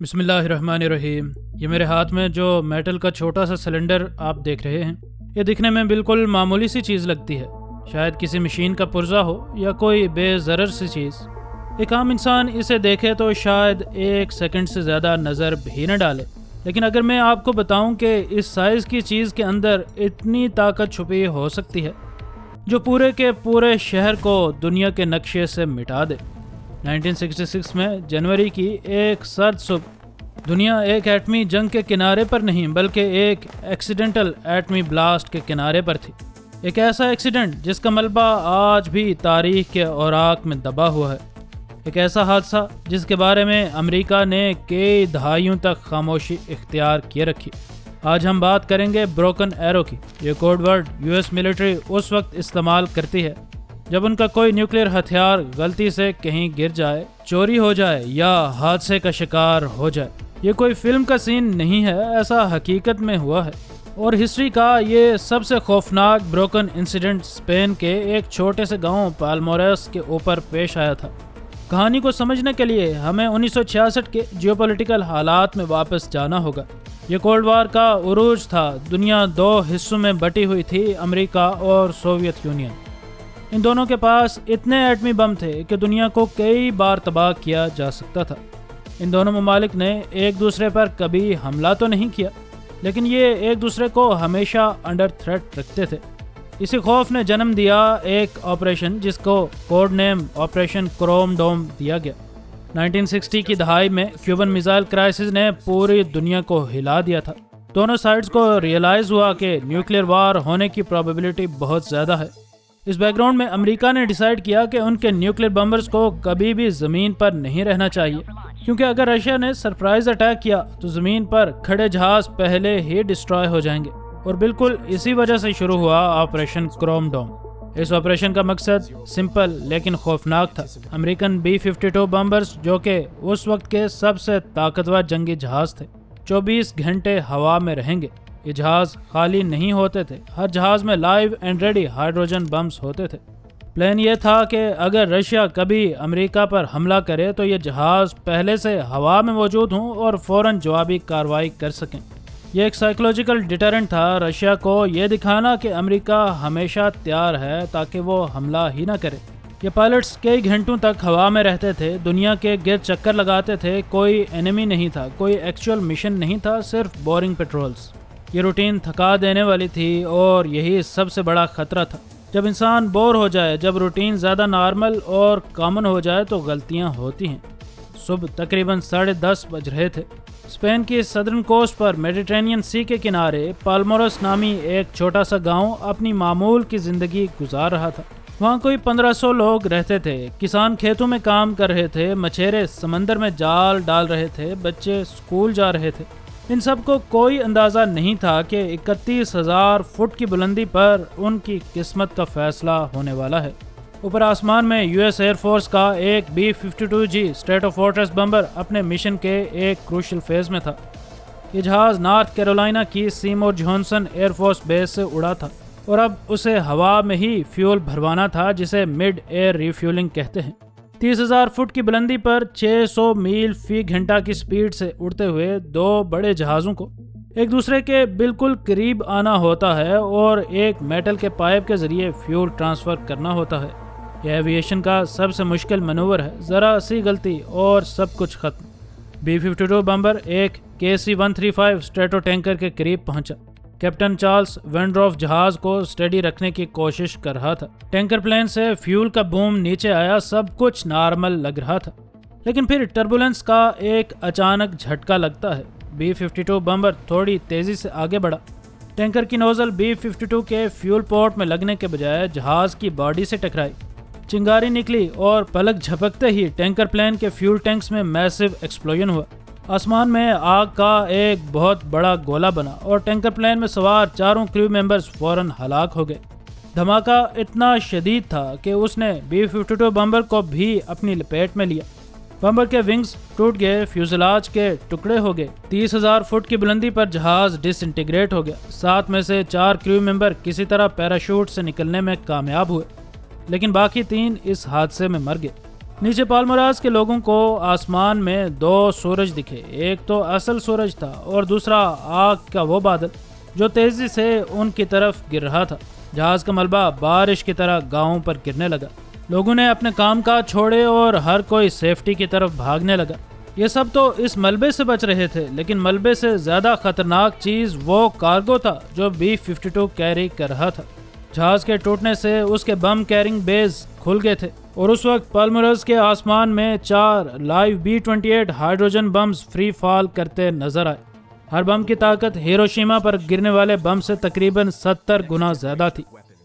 بسم اللہ الرحمن الرحیم۔ یہ میرے ہاتھ میں جو میٹل کا چھوٹا سا سلنڈر آپ دیکھ رہے ہیں، یہ دکھنے میں بالکل معمولی سی چیز لگتی ہے، شاید کسی مشین کا پرزہ ہو یا کوئی بے ضرر سی چیز۔ ایک عام انسان اسے دیکھے تو شاید 1 سیکنڈ سے زیادہ نظر بھی نہ ڈالے، لیکن اگر میں آپ کو بتاؤں کہ اس سائز کی چیز کے اندر اتنی طاقت چھپی ہو سکتی ہے جو پورے کے پورے شہر کو دنیا کے نقشے سے مٹا دے۔ 1966 میں جنوری کی ایک سرد صبح دنیا ایک ایٹمی جنگ کے کنارے پر نہیں بلکہ ایک ایکسیڈنٹل ایٹمی بلاسٹ کے کنارے پر تھی۔ ایک ایسا ایکسیڈنٹ جس کا ملبہ آج بھی تاریخ کے اوراق میں دبا ہوا ہے۔ ایک ایسا حادثہ جس کے بارے میں امریکہ نے کئی دہائیوں تک خاموشی اختیار کیے رکھی۔ آج ہم بات کریں گے بروکن ایرو کی۔ یہ کوڈ ورڈ US ملٹری اس وقت استعمال کرتی ہے جب ان کا کوئی نیوکلیر ہتھیار غلطی سے کہیں گر جائے، چوری ہو جائے یا حادثے کا شکار ہو جائے۔ یہ کوئی فلم کا سین نہیں ہے، ایسا حقیقت میں ہوا ہے، اور ہسٹری کا یہ سب سے خوفناک بروکن انسیڈنٹ اسپین کے ایک چھوٹے سے گاؤں پالموریس کے اوپر پیش آیا تھا۔ کہانی کو سمجھنے کے لیے ہمیں 1966 کے جیوپولیٹیکل حالات میں واپس جانا ہوگا۔ یہ کولڈ وار کا عروج تھا، دنیا 2 حصوں میں بٹی ہوئی تھی، امریکہ اور سوویت یونین۔ ان دونوں کے پاس اتنے ایٹمی بم تھے کہ دنیا کو کئی بار تباہ کیا جا سکتا تھا۔ ان دونوں ممالک نے ایک دوسرے پر کبھی حملہ تو نہیں کیا، لیکن یہ ایک دوسرے کو ہمیشہ انڈر تھریٹ رکھتے تھے۔ اسی خوف نے جنم دیا ایک آپریشن جس کو کوڈ نیم آپریشن کروم ڈوم دیا گیا۔ 1960 کی دہائی میں کیوبن میزائل کرائسس نے پوری دنیا کو ہلا دیا تھا۔ دونوں سائڈز کو ریئلائز ہوا کہ نیوکلیر وار ہونے کی پروبیبلٹی بہت زیادہ ہے۔ اس بیک گراؤنڈ میں امریکہ نے ڈیسائیڈ کیا کہ ان کے نیوکلیر بمبرز کو کبھی بھی زمین پر نہیں رہنا چاہیے، کیونکہ اگر رشیا نے سرپرائز اٹیک کیا تو زمین پر کھڑے جہاز پہلے ہی ڈسٹرائے ہو جائیں گے، اور بالکل اسی وجہ سے شروع ہوا آپریشن کروم ڈوم۔ اس آپریشن کا مقصد سمپل لیکن خوفناک تھا۔ امریکن B-52 بمبرز جو کہ اس وقت کے سب سے طاقتور جنگی جہاز تھے، 24 گھنٹے ہوا میں رہیں گے۔ یہ جہاز خالی نہیں ہوتے تھے، ہر جہاز میں live and ready hydrogen bums ہوتے تھے۔ پلان یہ تھا کہ اگر رشیا کبھی امریکہ پر حملہ کرے تو یہ جہاز پہلے سے ہوا میں موجود ہوں اور فوراً جوابی کارروائی کر سکیں۔ یہ ایک سائیکولوجیکل ڈیٹرنٹ تھا، رشیا کو یہ دکھانا کہ امریکہ ہمیشہ تیار ہے تاکہ وہ حملہ ہی نہ کرے۔ یہ پائلٹس کئی گھنٹوں تک ہوا میں رہتے تھے، دنیا کے گرد چکر لگاتے تھے، کوئی اینیمی نہیں تھا، کوئی ایکچوئل مشن نہیں تھا، صرف بورنگ پیٹرولز۔ یہ روٹین تھکا دینے والی تھی اور یہی سب سے بڑا خطرہ تھا۔ جب انسان بور ہو جائے، جب روٹین زیادہ نارمل اور کامن ہو جائے تو غلطیاں ہوتی ہیں۔ صبح تقریباً 10:30 بج رہے تھے۔ اسپین کی سدرن کوسٹ پر میڈیٹرینین سی کے کنارے پالموریس نامی ایک چھوٹا سا گاؤں اپنی معمول کی زندگی گزار رہا تھا۔ وہاں کوئی 1500 لوگ رہتے تھے، کسان کھیتوں میں کام کر رہے تھے، مچھیرے سمندر میں جال ڈال رہے تھے، بچے اسکول جا رہے تھے۔ ان سب کو کوئی اندازہ نہیں تھا کہ 31,000 فٹ کی بلندی پر ان کی قسمت کا فیصلہ ہونے والا ہے۔ اوپر آسمان میں US ایئر فورس کا ایک B-52G اسٹریٹ آف فورٹریس بمبر اپنے مشن کے ایک کروشل فیز میں تھا۔ یہ جہاز نارتھ کیرولینا کی سیمور جوہنسن ایئر فورس بیس سے اڑا تھا اور اب اسے ہوا میں ہی فیول بھروانا تھا، جسے مڈ ایئر ریفیولنگ کہتے ہیں۔ 30,000 فٹ کی بلندی پر 600 میل فی گھنٹہ کی سپیڈ سے اڑتے ہوئے 2 بڑے جہازوں کو ایک دوسرے کے بالکل قریب آنا ہوتا ہے اور ایک میٹل کے پائپ کے ذریعے فیول ٹرانسفر کرنا ہوتا ہے۔ یہ ایویشن کا سب سے مشکل منور ہے، ذرا سی غلطی اور سب کچھ ختم۔ B-52 بمبر ایک KC-135 اسٹریٹو ٹینکر کے قریب پہنچا۔ کیپٹن چارلس وینڈروف جہاز کو اسٹیڈی رکھنے کی کوشش کر رہا تھا۔ ٹینکر پلین سے فیول کا بوم نیچے آیا، سب کچھ نارمل لگ رہا تھا، لیکن پھر ٹربولنس کا ایک اچانک جھٹکا لگتا ہے۔ B-52 بمبر تھوڑی تیزی سے آگے بڑھا۔ ٹینکر کی نوزل B-52 کے فیول پورٹ میں لگنے کے بجائے جہاز کی باڈی سے ٹکرائی، چنگاری نکلی اور پلک جھپکتے ہی ٹینکر پلین کے فیول ٹینکس میں میسو ایکسپلوژن ہوا۔ آسمان میں آگ کا ایک بہت بڑا گولا بنا اور ٹینکر پلین میں سوار 4 کریو ممبرز فوراً ہلاک ہو گئے۔ دھماکہ اتنا شدید تھا کہ اس نے B-52 بمبر کو بھی اپنی لپیٹ میں لیا۔ بمبر کے ونگز ٹوٹ گئے، فیوزلاج کے ٹکڑے ہو گئے، 30,000 فٹ کی بلندی پر جہاز ڈس انٹیگریٹ ہو گیا۔ 7 میں سے 4 کریو ممبر کسی طرح پیراشوٹ سے نکلنے میں کامیاب ہوئے، لیکن باقی 3 اس حادثے میں مر گئے۔ نیچے پالمراز کے لوگوں کو آسمان میں 2 سورج دکھے، ایک تو اصل سورج تھا اور دوسرا آگ کا وہ بادل جو تیزی سے ان کی طرف گر رہا تھا۔ جہاز کا ملبہ بارش کی طرح گاؤں پر گرنے لگا۔ لوگوں نے اپنے کام کاج چھوڑے اور ہر کوئی سیفٹی کی طرف بھاگنے لگا۔ یہ سب تو اس ملبے سے بچ رہے تھے، لیکن ملبے سے زیادہ خطرناک چیز وہ کارگو تھا جو B-52 کیری کر رہا تھا۔ جہاز کے ٹوٹنے سے اس کے بم کیرنگ بیز کھل گئے تھے اور اس وقت پالمراز کے آسمان میں 4 live B-28 hydrogen bombs free fall کرتے نظر آئے۔ ہر بم کی طاقت ہیروشیما پر گرنے والے بم سے تقریباً 70 گنا زیادہ تھی۔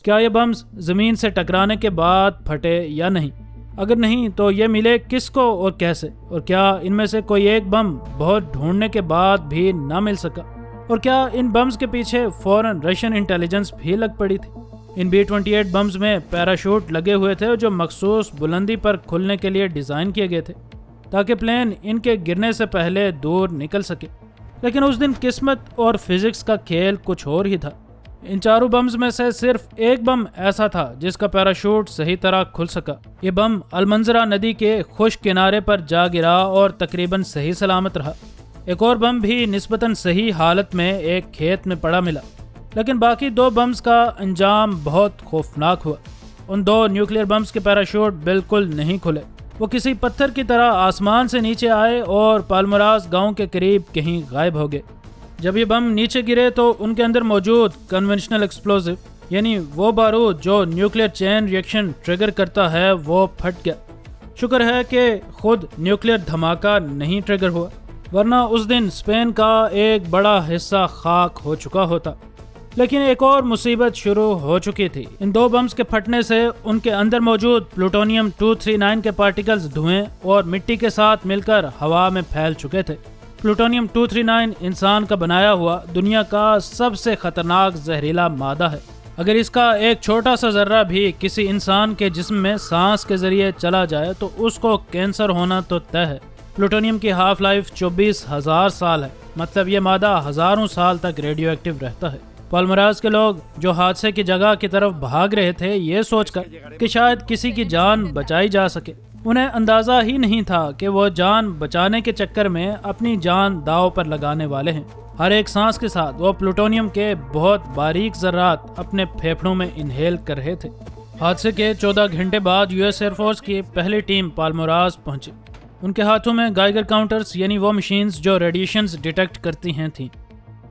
کیا یہ بمز زمین سے ٹکرانے کے بعد پھٹے یا نہیں؟ اگر نہیں تو یہ ملے کس کو اور کیسے؟ اور کیا ان میں سے کوئی ایک بم بہت ڈھونڈنے کے بعد بھی نہ مل سکا؟ اور کیا ان بمز کے پیچھے فوراً رشین انٹیلیجنس بھی لگ پڑی تھی؟ ان B-28 بمز میں پیراشوٹ لگے ہوئے تھے جو مخصوص بلندی پر کھلنے کے لیے ڈیزائن کیے گئے تھے تاکہ پلین ان کے گرنے سے پہلے دور نکل سکے۔ لیکن اس دن قسمت اور فزکس کا کھیل کچھ اور ہی تھا۔ ان 4 بمز میں سے صرف ایک بم ایسا تھا جس کا پیراشوٹ صحیح طرح کھل سکا۔ یہ بم المنظرہ ندی کے خشک کنارے پر جا گرا اور تقریباً صحیح سلامت رہا۔ ایک اور بم بھی نسبتاً صحیح حالت میں ایک کھیت میں پڑا ملا، لیکن باقی 2 بمز کا انجام بہت خوفناک ہوا۔ ان 2 نیوکلیئر بمز کے پیراشوٹ بالکل نہیں کھلے۔ وہ کسی پتھر کی طرح آسمان سے نیچے آئے اور پالمراز گاؤں کے قریب کہیں غائب ہو گئے۔ جب یہ بم نیچے گرے تو ان کے اندر موجود کنونشنل ایکسپلوزو، یعنی وہ بارود جو نیوکلیئر چین ری ایکشن ٹریگر کرتا ہے، وہ پھٹ گیا۔ شکر ہے کہ خود نیوکلیئر دھماکہ نہیں ٹریگر ہوا، ورنہ اس دن اسپین کا ایک بڑا حصہ خاک ہو چکا ہوتا۔ لیکن ایک اور مصیبت شروع ہو چکی تھی۔ ان 2 بمز کے پھٹنے سے ان کے اندر موجود پلوٹونیم 239 کے پارٹیکلز دھوئیں اور مٹی کے ساتھ مل کر ہوا میں پھیل چکے تھے۔ پلوٹونیم 239 انسان کا بنایا ہوا دنیا کا سب سے خطرناک زہریلا مادہ ہے۔ اگر اس کا ایک چھوٹا سا ذرہ بھی کسی انسان کے جسم میں سانس کے ذریعے چلا جائے تو اس کو کینسر ہونا تو طے ہے۔ پلوٹونیم کی ہاف لائف 24,000 سال ہے، مطلب یہ مادہ ہزاروں سال تک ریڈیو ایکٹیو رہتا ہے۔ پالمراز کے لوگ جو حادثے کی جگہ کی طرف بھاگ رہے تھے یہ سوچ کر کہ شاید کسی کی جان بچائی جا سکے، انہیں اندازہ ہی نہیں تھا کہ وہ جان بچانے کے چکر میں اپنی جان داؤ پر لگانے والے ہیں۔ ہر ایک سانس کے ساتھ وہ پلوٹونیم کے بہت باریک ذرات اپنے پھیپھڑوں میں انہیل کر رہے تھے۔ حادثے کے 14 گھنٹے بعد US ایئر فورس کی پہلی ٹیم پالمراز پہنچی۔ ان کے ہاتھوں میں گائیگر کاؤنٹرز، یعنی وہ مشینز جو ریڈیشنز ڈیٹیکٹ کرتی ہیں تھیں۔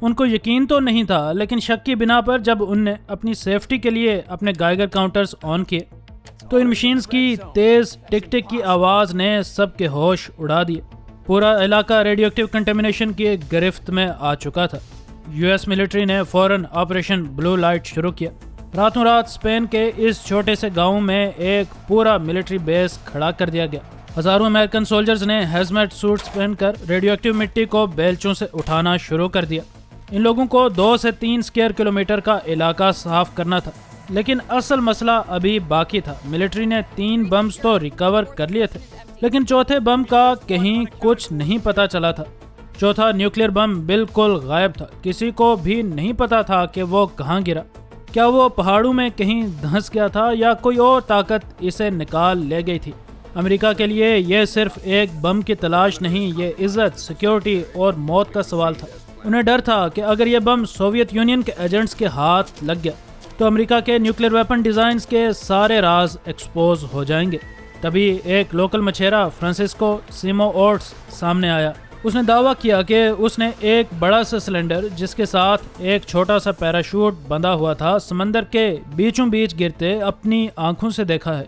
ان کو یقین تو نہیں تھا، لیکن شک کی بنا پر جب ان نے اپنی سیفٹی کے لیے اپنے گائیگر کاؤنٹرز آن کیے تو ان مشینز کی تیز ٹک ٹک کی آواز نے سب کے ہوش اڑا دیے۔ پورا علاقہ ریڈیو ایکٹیو کنٹامینیشن کی گرفت میں آ چکا تھا۔ US ملٹری نے فوراً آپریشن بلو لائٹ شروع کیا۔ راتوں رات اسپین کے اس چھوٹے سے گاؤں میں ایک پورا ملٹری بیس کھڑا کر دیا گیا۔ ہزاروں امریکن سولجرز نے ہیزمیٹ سوٹس پہن کر ریڈیو ایکٹیو مٹی کو بیلچوں سے اٹھانا شروع کر دیا۔ ان لوگوں کو 2 سے 3 اسکوائر کلومیٹر کا علاقہ صاف کرنا تھا، لیکن اصل مسئلہ ابھی باقی تھا۔ ملٹری نے 3 بمز تو ریکور کر لیے تھے، لیکن چوتھے بم کا کہیں کچھ نہیں پتا چلا تھا۔ چوتھا نیوکلیئر بم بالکل غائب تھا، کسی کو بھی نہیں پتا تھا کہ وہ کہاں گرا۔ کیا وہ پہاڑوں میں کہیں دھنس گیا تھا یا کوئی اور طاقت اسے نکال لے گئی تھی؟ امریکہ کے لیے یہ صرف ایک بم کی تلاش نہیں، یہ عزت، سیکیورٹی اور موت کا سوال تھا۔ انہیں ڈر تھا کہ اگر یہ بم سوویت یونین کے ایجنٹس کے ہاتھ لگ گیا تو امریکہ کے نیوکلیئر ویپن ڈیزائنز کے سارے راز ایکسپوز ہو جائیں گے۔ تبھی ایک لوکل مچھیرا فرانسسکو سیمو اوٹس سامنے آیا۔ اس نے دعویٰ کیا کہ اس نے ایک بڑا سا سلنڈر جس کے ساتھ ایک چھوٹا سا پیراشوٹ بندھا ہوا تھا سمندر کے بیچوں بیچ گرتے اپنی آنکھوں سے دیکھا ہے۔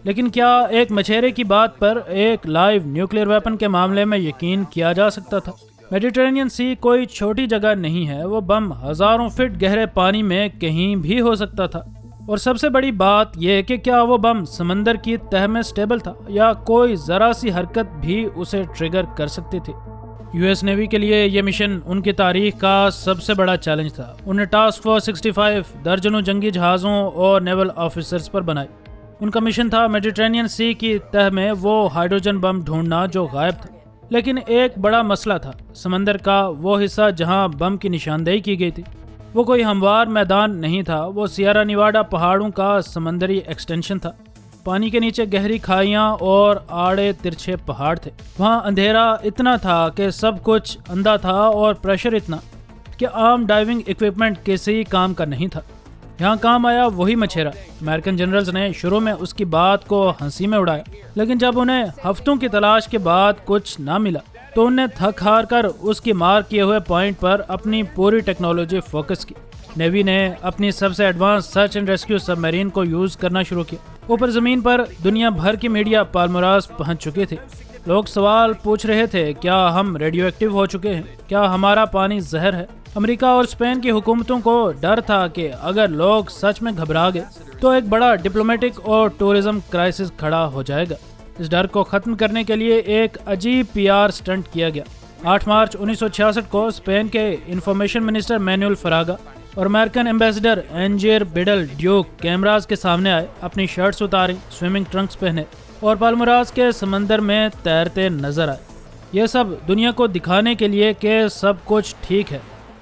لیکن کیا ایک مچھیرے کی بات پر ایک لائیو نیوکلیئر ویپن کے معاملے میں یقین کیا جا سکتا تھا؟ میڈیٹرینین سی کوئی چھوٹی جگہ نہیں ہے، وہ بم ہزاروں فٹ گہرے پانی میں کہیں بھی ہو سکتا تھا۔ اور سب سے بڑی بات یہ کہ کیا وہ بم سمندر کی تہہ میں سٹیبل تھا یا کوئی ذرا سی حرکت بھی اسے ٹریگر کر سکتی تھی۔ US نیوی کے لیے یہ مشن ان کی تاریخ کا سب سے بڑا چیلنج تھا۔ انہیں ٹاسک فورس 65 درجنوں جنگی جہازوں اور نیول آفیسرز پر بنائی۔ ان کا مشن تھا میڈیٹرینین سی کی تہہ میں وہ ہائیڈروجن بم ڈھونڈنا جو غائب تھا۔ لیکن ایک بڑا مسئلہ تھا، سمندر کا وہ حصہ جہاں بم کی نشاندہی کی گئی تھی وہ کوئی ہموار میدان نہیں تھا، وہ سیارا نیواڈا پہاڑوں کا سمندری ایکسٹینشن تھا۔ پانی کے نیچے گہری کھائیاں اور آڑے ترچھے پہاڑ تھے۔ وہاں اندھیرا اتنا تھا کہ سب کچھ اندھا تھا اور پریشر اتنا کہ عام ڈائیونگ ایکوپمنٹ کسی کام کا نہیں تھا۔ یہاں کام آیا وہی مچھیرا۔ امریکن جنرلز نے شروع میں اس کی بات کو ہنسی میں اڑایا، لیکن جب انہیں ہفتوں کی تلاش کے بعد کچھ نہ ملا تو انہیں تھک ہار کر اس کی مارک کیے ہوئے پوائنٹ پر اپنی پوری ٹیکنالوجی فوکس کی۔ نیوی نے اپنی سب سے advance search and rescue sub marine کو یوز کرنا شروع کیا۔ اوپر زمین پر دنیا بھر کی میڈیا پالمراز پہنچ چکی تھی۔ لوگ سوال پوچھ رہے تھے، کیا ہم ریڈیو ایکٹیو ہو چکے ہیں؟ کیا ہمارا پانی زہر ہے؟ امریکہ اور اسپین کی حکومتوں کو ڈر تھا کہ اگر لوگ سچ میں گھبرا گئے تو ایک بڑا ڈپلومیٹک اور ٹورزم کرائسس کھڑا ہو جائے گا۔ اس ڈر کو ختم کرنے کے لیے ایک عجیب پی آر سٹنٹ کیا گیا۔ 8 مارچ 1966 کو اسپین کے انفارمیشن منسٹر مینوئل فراگا اور امریکن ایمبیسڈر اینجیر بیڈل ڈیوک کیمراز کے سامنے آئے، اپنی شرٹس اتاری، سوئمنگ ٹرنکس پہنے اور پالمراز کے سمندر میں تیرتے نظر آئے۔ یہ سب دنیا کو دکھانے کے لیے کہ سب کچھ ٹھیک ہے،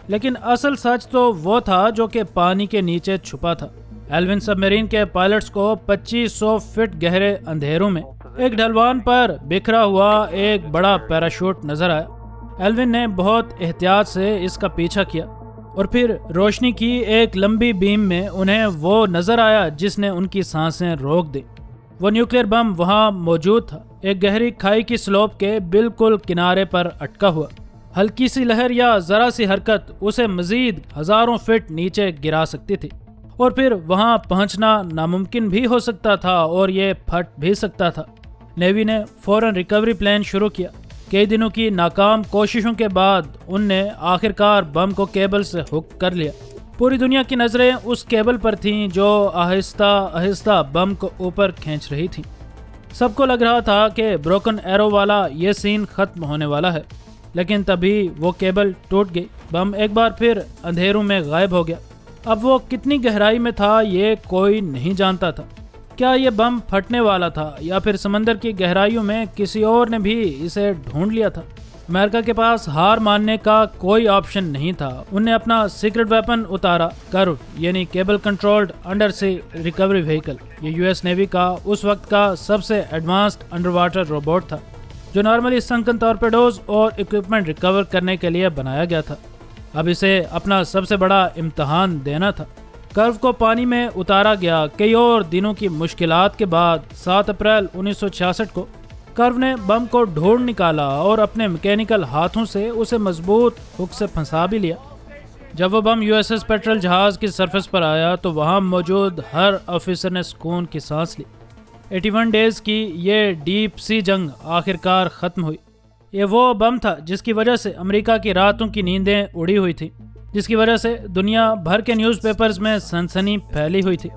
لیکن اصل سچ تو وہ تھا جو کہ پانی کے نیچے چھپا تھا۔ ایلون سب میرین کے پائلٹس کو 2500 فٹ گہرے اندھیروں میں ایک ڈھلوان پر بکھرا ہوا ایک بڑا پیراشوٹ نظر آیا۔ ایلون نے بہت احتیاط سے اس کا پیچھا کیا اور پھر روشنی کی ایک لمبی بیم میں انہیں وہ نظر آیا جس نے ان کی سانسیں روک دی۔ وہ نیوکلیر بم وہاں موجود تھا، ایک گہری کھائی کی سلوپ کے بالکل کنارے پر اٹکا ہوا۔ ہلکی سی لہر یا ذرا سی حرکت اسے مزید ہزاروں فٹ نیچے گرا سکتی تھی، اور پھر وہاں پہنچنا ناممکن بھی ہو سکتا تھا اور یہ پھٹ بھی سکتا تھا۔ نیوی نے فوراً ریکوری پلان شروع کیا۔ کئی دنوں کی ناکام کوششوں کے بعد ان نے آخرکار بم کو کیبل سے ہک کر لیا۔ پوری دنیا کی نظریں اس کیبل پر تھیں جو آہستہ آہستہ بم کو اوپر کھینچ رہی تھیں۔ سب کو لگ رہا تھا کہ بروکن ایرو والا یہ سین ختم ہونے والا ہے، لیکن تبھی وہ کیبل ٹوٹ گئی۔ بم ایک بار پھر اندھیروں میں غائب ہو گیا۔ اب وہ کتنی گہرائی میں تھا یہ کوئی نہیں جانتا تھا۔ کیا یہ بم پھٹنے والا تھا یا پھر سمندر کی گہرائیوں میں کسی اور نے بھی اسے ڈھونڈ لیا تھا؟ امریکہ کے پاس ہار ماننے کا کوئی آپشن نہیں تھا۔ انہوں نے اپنا سیکرٹ ویپن اتارا، کرو یعنی کیبل کنٹرولڈ انڈر سی ریکوری وہیکل۔ یہ یو ایس نیوی کا اس وقت کا سب سے ایڈوانسڈ انڈر واٹر روبوٹ تھا جو نارملی سنکن ٹارپیڈوز اور اکوپمنٹ ریکور کرنے کے لیے بنایا گیا تھا۔ اب اسے اپنا سب سے بڑا امتحان دینا تھا۔ کرو کو پانی میں اتارا گیا۔ کئی اور دنوں کی مشکلات کے بعد 7 اپریل 1966 کو کرو نے بم کو ڈھونڈ نکالا اور اپنے میکینیکل ہاتھوں سے اسے مضبوط ہک سے پھنسا بھی لیا۔ جب وہ بم یو ایس ایس پیٹرل جہاز کی سرفس پر آیا تو وہاں موجود ہر آفیسر نے سکون کی سانس لی۔ 81 ڈیز کی یہ ڈیپ سی جنگ آخرکار ختم ہوئی۔ یہ وہ بم تھا جس کی وجہ سے امریکہ کی راتوں کی نیندیں اڑی ہوئی تھی، جس کی وجہ سے دنیا بھر کے نیوز پیپرز میں سنسنی پھیلی ہوئی تھی۔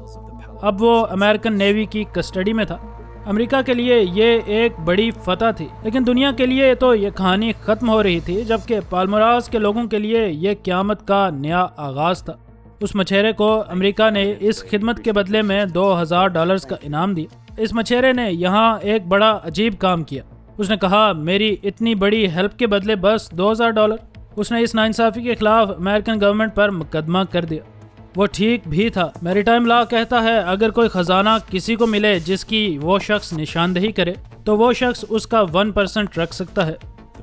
اب وہ امریکن نیوی کی کسٹڈی میں تھا۔ امریکہ کے لیے یہ ایک بڑی فتح تھی، لیکن دنیا کے لیے تو یہ کہانی ختم ہو رہی تھی، جبکہ پالمراز کے لوگوں کے لیے یہ قیامت کا نیا آغاز تھا۔ اس مچھیرے کو امریکہ نے اس خدمت کے بدلے میں $2000 کا انعام دیا۔ اس مچھیرے نے یہاں ایک بڑا عجیب کام کیا۔ اس نے کہا، میری اتنی بڑی ہیلپ کے بدلے بس $2000۔ اس نے اس ناانصافی کے خلاف امریکن گورنمنٹ پر مقدمہ کر دیا۔ وہ ٹھیک بھی تھا۔ میری ٹائم لا کہتا ہے اگر کوئی خزانہ کسی کو ملے جس کی وہ شخص نشاندہی کرے تو وہ شخص اس کا 1% رکھ سکتا ہے۔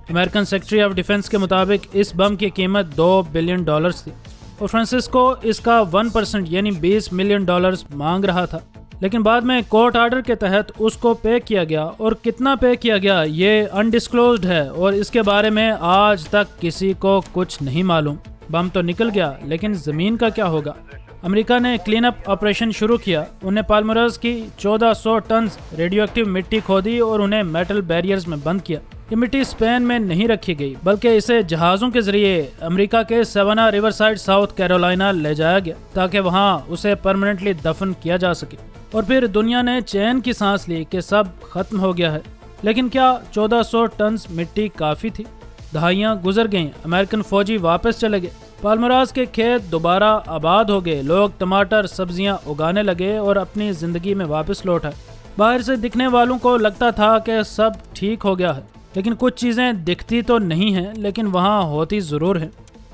امریکن سیکرٹری آف ڈیفنس کے مطابق اس بم کی قیمت $2 بلین تھی اور فرانسسکو اس کا 1% یعنی $20 ملین مانگ رہا تھا، لیکن بعد میں کورٹ آرڈر کے تحت اس کو پے کیا گیا، اور کتنا پے کیا گیا یہ انڈسکلوزڈ ہے اور اس کے بارے میں آج تک کسی کو کچھ نہیں معلوم۔ بم تو نکل گیا، لیکن زمین کا کیا ہوگا؟ امریکہ نے کلین اپ آپریشن شروع کیا۔ انہیں پالمراز کی 1400 ٹنز ریڈیو ایکٹیو مٹی کھودی اور انہیں میٹل بیریئرز میں بند کیا۔ یہ مٹی اسپین میں نہیں رکھی گئی بلکہ اسے جہازوں کے ذریعے امریکہ کے سیوانا ریور سائڈ ساؤتھ کیرولائنا لے جایا گیا تاکہ وہاں اسے پرماننٹلی دفن کیا جا سکے، اور پھر دنیا نے چین کی سانس لی کہ سب ختم ہو گیا ہے۔ لیکن کیا 1400 ٹنز مٹی کافی تھی؟ دہائیاں گزر گئیں، امریکن فوجی واپس چلے گئے، پالمراز کے کھیت دوبارہ آباد ہو گئے، لوگ ٹماٹر سبزیاں اگانے لگے اور اپنی زندگی میں واپس لوٹ آئے۔ باہر سے دکھنے والوں کو لگتا تھا کہ سب ٹھیک ہو گیا ہے، لیکن کچھ چیزیں دکھتی تو نہیں ہیں لیکن وہاں ہوتی ضرور ہیں۔